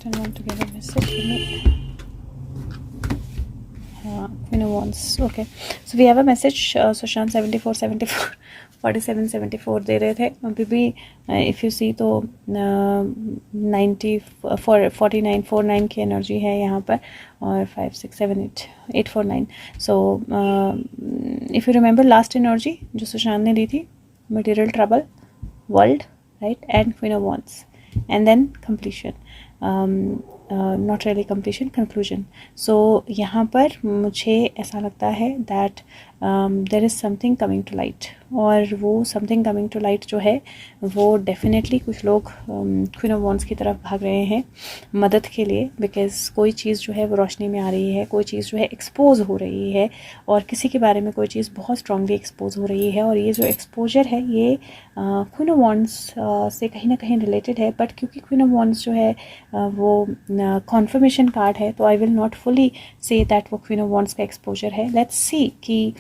Sushan want to give a message for me. Queen of Wands. Okay, so we have a message. Sushan 74 74 47 74 दे रहे थे अभी भी. If you see तो 90 49 49 की energy है यहाँ पर, और 5 6 7 8 8 4 9. So if you remember last energy जो सुशांत ने दी थी, material trouble, world, right, and queen of wands, and then completion, not really completion, conclusion. So यहाँ पर मुझे ऐसा लगता है that there is something coming to light, और वो समथिंग कमिंग टू लाइट जो है वो डेफिनेटली कुछ लोग क्वीन ऑफ वॉन्ड्स की तरफ भाग रहे हैं मदद के लिए, बिकॉज कोई चीज़ जो है वो रोशनी में आ रही है, कोई चीज़ जो है एक्सपोज हो रही है, और किसी के बारे में कोई चीज़ बहुत स्ट्रांगली एक्सपोज हो रही है. और ये जो एक्सपोजर है ये क्वीन ऑफ वॉन्ड्स से कहीं ना कहीं रिलेटेड है. बट क्योंकि क्वीन ऑफ वॉन्ड्स जो है वो कॉन्फर्मेशन कार्ड है, तो I will not fully say that वो क्वीन ऑफ वॉन्ड्स का एक्सपोजर है. लेट्स सी कि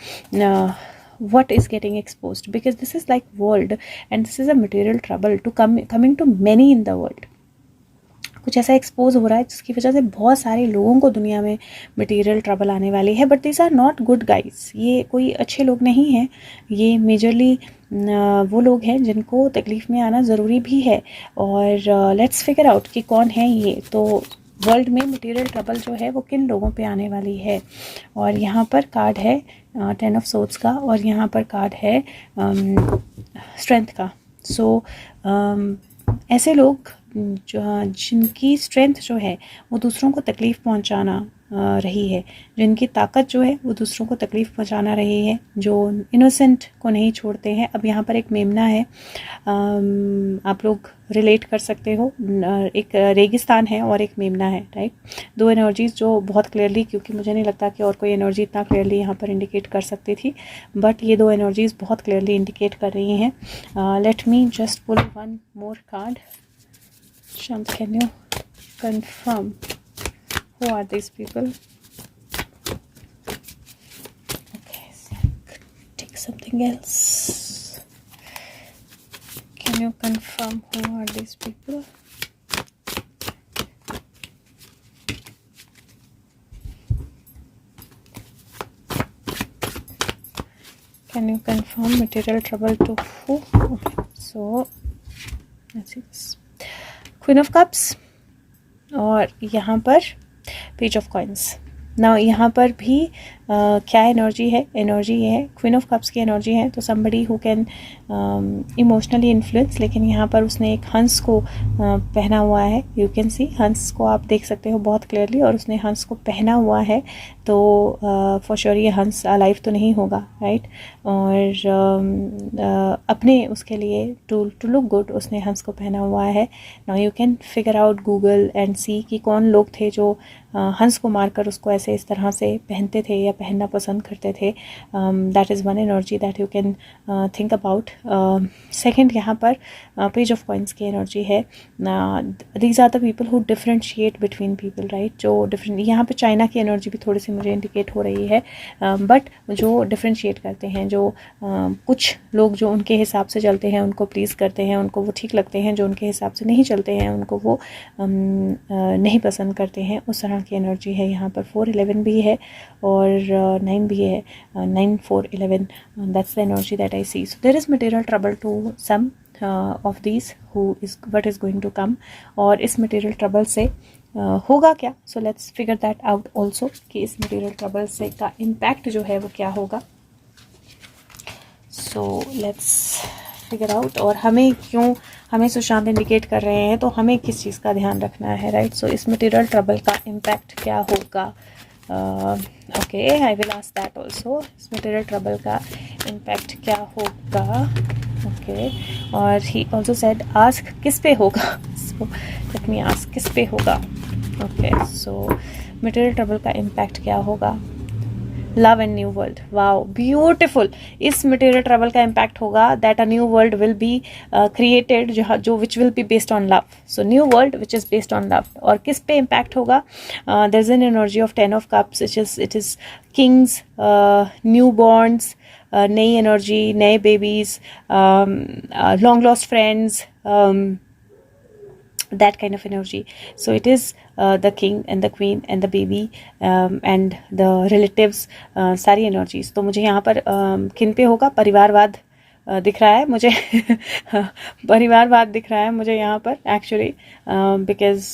what is getting exposed, because this is like world and this is a material trouble to coming to many in the world. कुछ ऐसा expose हो रहा है जिसकी वजह से बहुत सारे लोगों को दुनिया में मटेरियल ट्रबल आने वाली है. But this are not good guys, ये कोई अच्छे लोग नहीं हैं, ये मेजरली वो लोग हैं जिनको तकलीफ़ में आना ज़रूरी भी है. और लेट्स फिगर आउट कि कौन है ये. तो वर्ल्ड में मटेरियल ट्रबल जो है वो किन लोगों पे आने वाली है. और यहाँ पर कार्ड है 10 ऑफ सोर्ड्स का, और यहाँ पर कार्ड है स्ट्रेंथ का. सो ऐसे लोग जो जिनकी स्ट्रेंथ जो है वो दूसरों को तकलीफ़ पहुंचाना रही है, जिनकी ताकत जो है वो दूसरों को तकलीफ़ पहुंचाना रही है, जो इनोसेंट को नहीं छोड़ते हैं. अब यहाँ पर एक मेमना है, आप लोग रिलेट कर सकते हो. एक रेगिस्तान है और एक मेमना है, राइट. दो एनर्जीज जो बहुत क्लियरली, क्योंकि मुझे नहीं लगता कि और कोई एनर्जी इतना क्लियरली यहाँ पर इंडिकेट कर सकती थी, बट ये दो एनर्जीज बहुत क्लियरली इंडिकेट कर रही हैं. Let me just pull one more card. Shant, can you confirm who are these people? Okay, so take something else. Can you confirm who are these people? Can you confirm material trouble to who? Okay, so let's see this. Queen of cups, और यहाँ पर page of coins. ना यहाँ पर भी क्या energy है? Energy ये है, क्वीन ऑफ कप्स की एनर्जी है, तो somebody who can emotionally influence. लेकिन यहाँ पर उसने एक हंस को पहना हुआ है. यू कैन सी हंस को आप देख सकते हो बहुत क्लियरली, और उसने हंस को पहना हुआ है. तो फॉर श्योर ये हंस अलाइव तो नहीं होगा, राइट. और अपने उसके लिए टू लुक गुड उसने हंस को पहना हुआ है. Now you can figure out Google and see कि कौन लोग थे जो हंस को मारकर उसको ऐसे इस तरह से पहनते थे या पहनना पसंद करते थे. That is one energy that you can think about. Second, यहाँ पर पेज ऑफ कॉइन्स की एनर्जी है. These are the people who differentiate between people, right. जो डिफरेंट, यहाँ पे चाइना की एनर्जी भी थोड़ी सी मुझे इंडिकेट हो रही है, बट जो डिफरेंशिएट करते हैं, जो कुछ लोग जो उनके हिसाब से चलते हैं उनको प्लीज़ करते हैं, उनको वो ठीक लगते हैं, जो उनके हिसाब से नहीं चलते हैं उनको वो नहीं पसंद करते हैं, उस तरह की एनर्जी है. यहाँ पर 4 11 भी है और 9 भी है. 9 4 11, that's the energy that I see. So there is material trouble to some of these who is what is going to come. और इस मटेरियल ट्रबल से होगा क्या? So let's figure that out also कि इस मटेरियल ट्रबल से का impact जो है वो क्या होगा. सो लेट्स फिगर आउट. और हमें सुशांत इंडिकेट कर रहे हैं, तो हमें किस चीज़ का ध्यान रखना है, राइट. सो इस मटेरियल ट्रबल का इम्पैक्ट क्या होगा? Okay, I will ask that also. इस मटेरियल ट्रबल का इम्पैक्ट क्या होगा? ओके. और ही ऑल्सो सेड आस्क किस पे होगा. सो लेट मी आस्क किस पे होगा. ओके, सो मटेरियल ट्रबल का इम्पैक्ट क्या होगा? Love and new world. Wow, beautiful. इस मटेरियल ट्रबल का इम्पैक्ट होगा that a new world will be created, जो which will be based on love. So new world which is based on love. और किस पे impact होगा? There is an energy of 10 of cups. It is kings, new borns, नई energy, नए babies, long lost friends, that kind of energy. So it is the king and the queen and the baby and the relatives, सारी energies. तो मुझे यहाँ पर किन पे होगा, परिवारवाद दिख रहा है मुझे परिवारवाद दिख रहा है मुझे यहाँ पर एक्चुअली, बिकॉज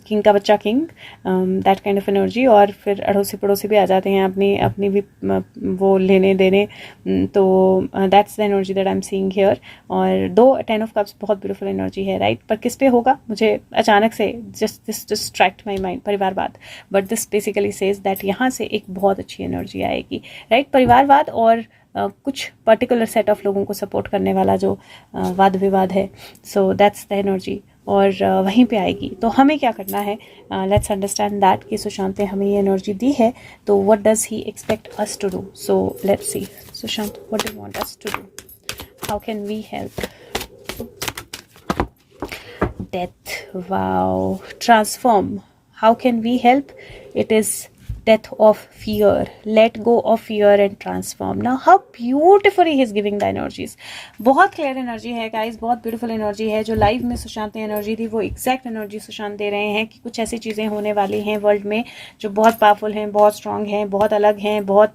किंग का बच्चा king, that kind of energy. और फिर अड़ोसी पड़ोसी भी आ जाते हैं अपनी अपनी भी वो लेने देने. तो that's the energy that I am seeing here. और 2 10 ऑफ कप्स बहुत ब्यूटीफुल एनर्जी है, राइट. पर किस पे होगा, मुझे अचानक से दिस डिस्ट्रैक्ट माई माइंड, परिवारवाद. But this basically says that यहाँ से एक बहुत अच्छी एनर्जी आएगी, राइट. परिवारवाद और कुछ पर्टिकुलर सेट ऑफ लोगों को सपोर्ट करने वाला जो वाद विवाद है. So that's the energy. और वहीं पे आएगी. तो हमें क्या करना है, लेट्स अंडरस्टैंड दैट कि सुशांत ने हमें ये एनर्जी दी है, तो what does he expect us to do. So let's see. Sushant, what do want us to do, how can we help. Death, wow. Transform, how can we help. It is death of fear, let go of fear and transform. Now how beautifully he is giving the energies. बहुत clear energy है guys, बहुत beautiful energy है. जो live में सुशांत ने energy दी वो exact energy Sushant दे रहे हैं कि कुछ ऐसी चीज़ें होने वाली हैं वर्ल्ड में जो बहुत पावरफुल हैं, बहुत स्ट्रांग हैं, बहुत अलग हैं, बहुत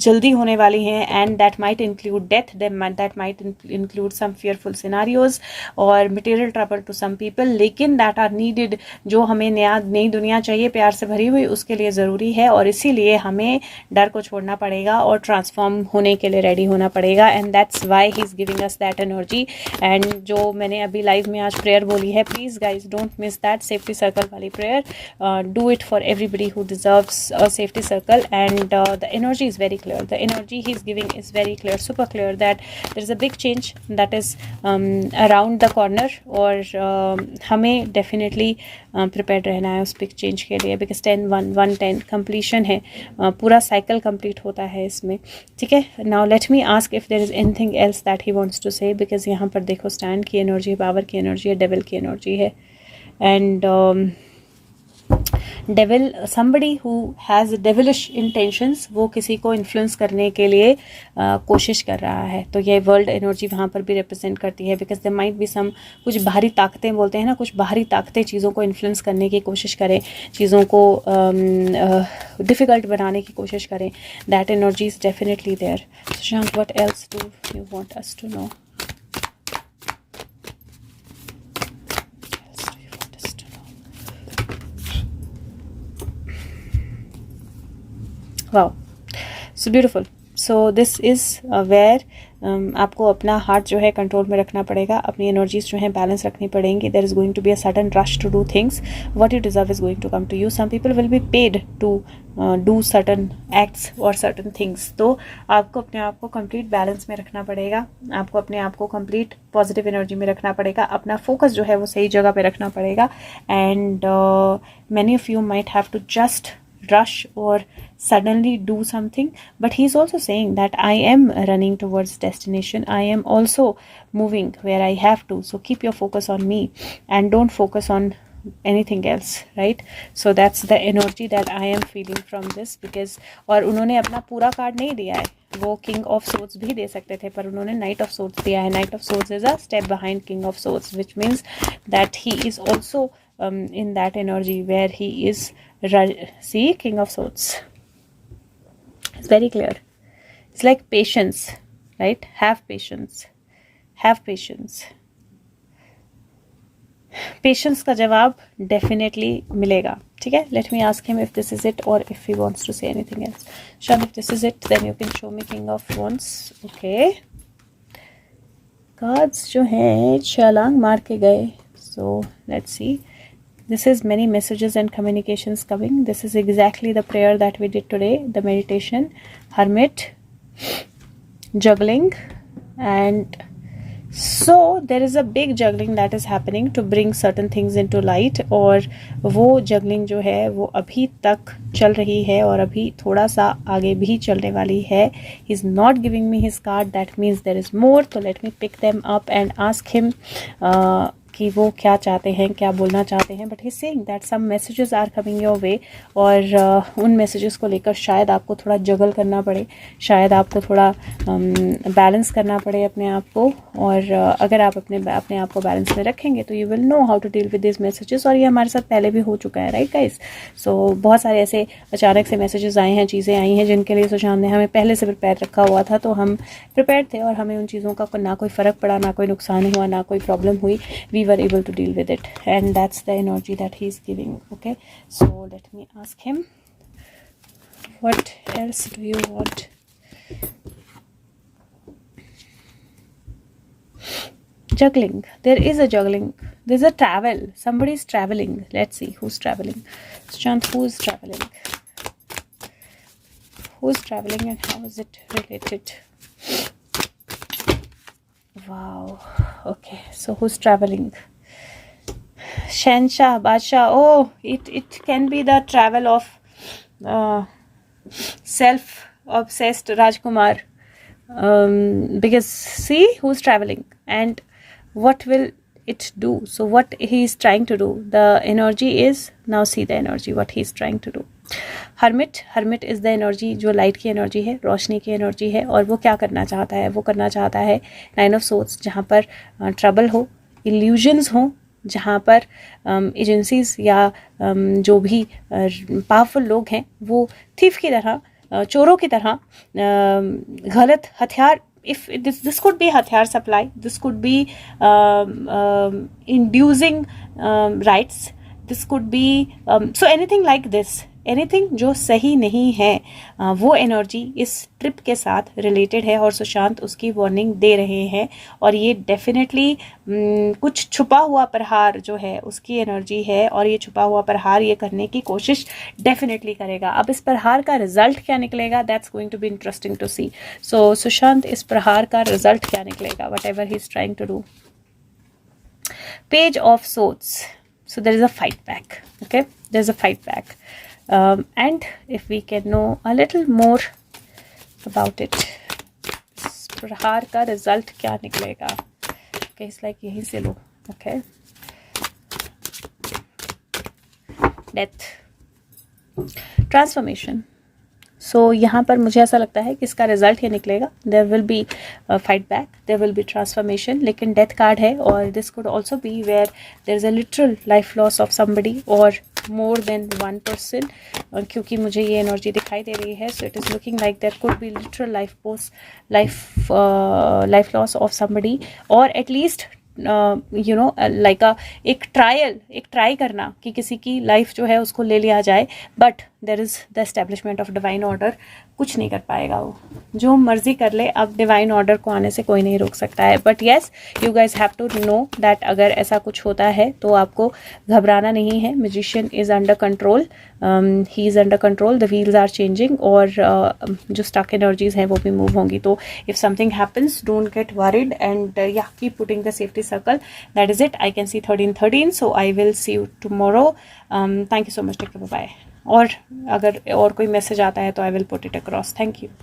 जल्दी होने वाली हैं. And that might include death, that might include some fearful scenarios और material trouble to some people, लेकिन दैट आर नीडेड. जो हमें नई दुनिया चाहिए प्यार से भरी हुई, उसके लिए ज़रूरी है. और इसीलिए हमें डर को छोड़ना पड़ेगा और ट्रांसफॉर्म होने के लिए रेडी होना पड़ेगा. And that's why he is giving us that energy. And जो मैंने अभी लाइव में आज प्रेयर बोली है, please guys don't miss that safety circle वाली prayer. Do it for everybody who deserves a safety circle. And the energy is very clear, the energy he is giving is very clear, super clear, that there is a big change that is around the corner. और हमें definitely prepare रहना है उस big change के लिए, because 10-1-1-10 completion है, पूरा cycle complete होता है इसमें. ठीक है. Now let me ask if there is anything else that he wants to say, because यहाँ पर देखो स्टैंड की एनर्जी है, पावर की एनर्जी है, डेविल की एनर्जी है. And devil, somebody who has devilish intentions, वो किसी को इन्फ्लुएंस करने के लिए कोशिश कर रहा है. तो ये वर्ल्ड एनर्जी वहाँ पर भी रिप्रेजेंट करती है, because there might be some, कुछ बाहरी ताकतें बोलते हैं ना, कुछ बाहरी ताकतें चीज़ों को इन्फ्लुएंस करने की कोशिश करें, चीज़ों को डिफ़िकल्ट बनाने की कोशिश करें. That energy is definitely there. Sushant, what else do you want us to know. Wow, so beautiful. So this is where आपको अपना हार्ट जो है कंट्रोल में रखना पड़ेगा, अपनी एनर्जीज जो है बैलेंस रखनी पड़ेंगी. There is going to be a sudden rush to do things. What you deserve is going to come to you. Some people will be paid to do certain acts और certain things. तो आपको अपने आप को complete balance में रखना पड़ेगा, आपको अपने आप को कंप्लीट पॉजिटिव एनर्जी में रखना पड़ेगा, अपना फोकस जो है वो सही जगह पे रखना पड़ेगा. And many of you might have to just rush or suddenly do something, but he's also saying that I am running towards destination, I am also moving where I have to. So keep your focus on me and don't focus on anything else, right? So that's the energy that I am feeling from this, because और उन्होंने अपना पूरा card नहीं दिया है, वो king of swords भी दे सकते थे, पर उन्होंने नाइट ऑफ सोर्ड्स दिया है. Night of swords is a step behind king of swords, which means that he is also in that energy where he is, see, king of swords. It's very clear. It's like patience, right? Have patience. Have patience. Patience का जवाब definitely मिलेगा. ठीक है. Let me ask him if this is it or if he wants to say anything else. Shan, if this is it, then you can show me king of wands. Okay. Cards जो हैं छलांग मार के गए. So let's see. This is many messages and communications coming. This is exactly the prayer that we did today, the meditation, hermit, juggling, and so there is a big juggling that is happening to bring certain things into light. और वो juggling जो है वो अभी तक चल रही है और अभी थोड़ा सा आगे भी चलने वाली है. He is not giving me his card, that means there is more. So let me pick them up and ask him कि वो क्या चाहते हैं, क्या बोलना चाहते हैं, but he saying that some messages are coming your way, और उन मैसेजेस को लेकर शायद आपको थोड़ा जगल करना पड़े, शायद आपको थोड़ा बैलेंस करना पड़े अपने आप को, और अगर आप अपने आप को बैलेंस में रखेंगे तो you will know how to deal with this messages. और ये हमारे साथ पहले भी हो चुका है, राइट गाइस। सो बहुत सारे ऐसे अचानक से मैसेजेस आए हैं, चीज़ें आई हैं जिनके लिए सुशांत ने हमें पहले से प्रिपेयर रखा हुआ था, तो हम प्रिपेयर थे और हमें उन चीज़ों का ना कोई फ़र्क पड़ा, ना कोई नुकसान हुआ, ना कोई प्रॉब्लम हुई। We were able to deal with it, and that's the energy that he is giving. Okay, so let me ask him what else do you want. Juggling, there is a juggling, there's a travel, somebody is traveling. Let's see who's traveling. Sushant, who is traveling? Who's traveling and how is it related? Wow, okay, so who's traveling? Shansha, Badshah. Oh, it can be the travel of self-obsessed Rajkumar, because see who's traveling and what will it do. So what he is trying to do, the energy is, now see the energy what he is trying to do. hermit is the energy जो light की energy है, रोशनी की energy है, और वो क्या करना चाहता है, वो करना चाहता है 9 ऑफ सोर्ट्स, जहाँ पर ट्रबल हो, इल्यूजन्स हो, जहाँ पर एजेंसीज या जो भी पावरफुल लोग हैं वो थीफ की तरह, चोरों की तरह गलत हथियार, if this could be हथियार supply, this could be inducing rights, this could be so anything like this, anything जो सही नहीं है, वो एनर्जी इस ट्रिप के साथ रिलेटेड है, और सुशांत उसकी वार्निंग दे रहे हैं। और ये डेफिनेटली कुछ छुपा हुआ प्रहार जो है उसकी एनर्जी है, और ये छुपा हुआ प्रहार ये करने की कोशिश डेफिनेटली करेगा। अब इस प्रहार का रिजल्ट क्या निकलेगा, that's going to be interesting to see. So Sushant, इस प्रहार का रिजल्ट क्या निकलेगा, whatever he is trying to do. Page of swords, so there is a fight back. Okay, there's a fight back, and if we can know a little more about it, प्रहार का result क्या निकलेगा। Okay, it's like यहीं से लो। Okay, death, transformation. सो यहाँ पर मुझे ऐसा लगता है कि इसका रिजल्ट ये निकलेगा, there will be fight back, there will be transformation, लेकिन डेथ कार्ड है, और this could also be where there is a literal life loss of somebody और मोर देन वन पर्सन, क्योंकि मुझे ये एनर्जी दिखाई दे रही है। So it is looking like there could be literal life loss of somebody, और at least you know like एक ट्राई करना कि किसी की लाइफ जो है उसको ले लिया जाए, but there is the establishment of divine order, कुछ नहीं कर पाएगा वो, जो मर्जी कर ले, अब डिवाइन ऑर्डर को आने से कोई नहीं रोक सकता है। But yes, you guys have to know that अगर ऐसा कुछ होता है तो आपको घबराना नहीं है। Magician is under control, he is under control, the wheels are changing, और जो स्टक एनर्जीज हैं वो भी मूव होंगी। तो if something happens, don't get worried, and या keep putting the safety circle, that is it. I can see 13-13, so I will see you tomorrow. Thank you so much, take care, bye. और अगर और कोई message आता है तो I will put it across. Thank you.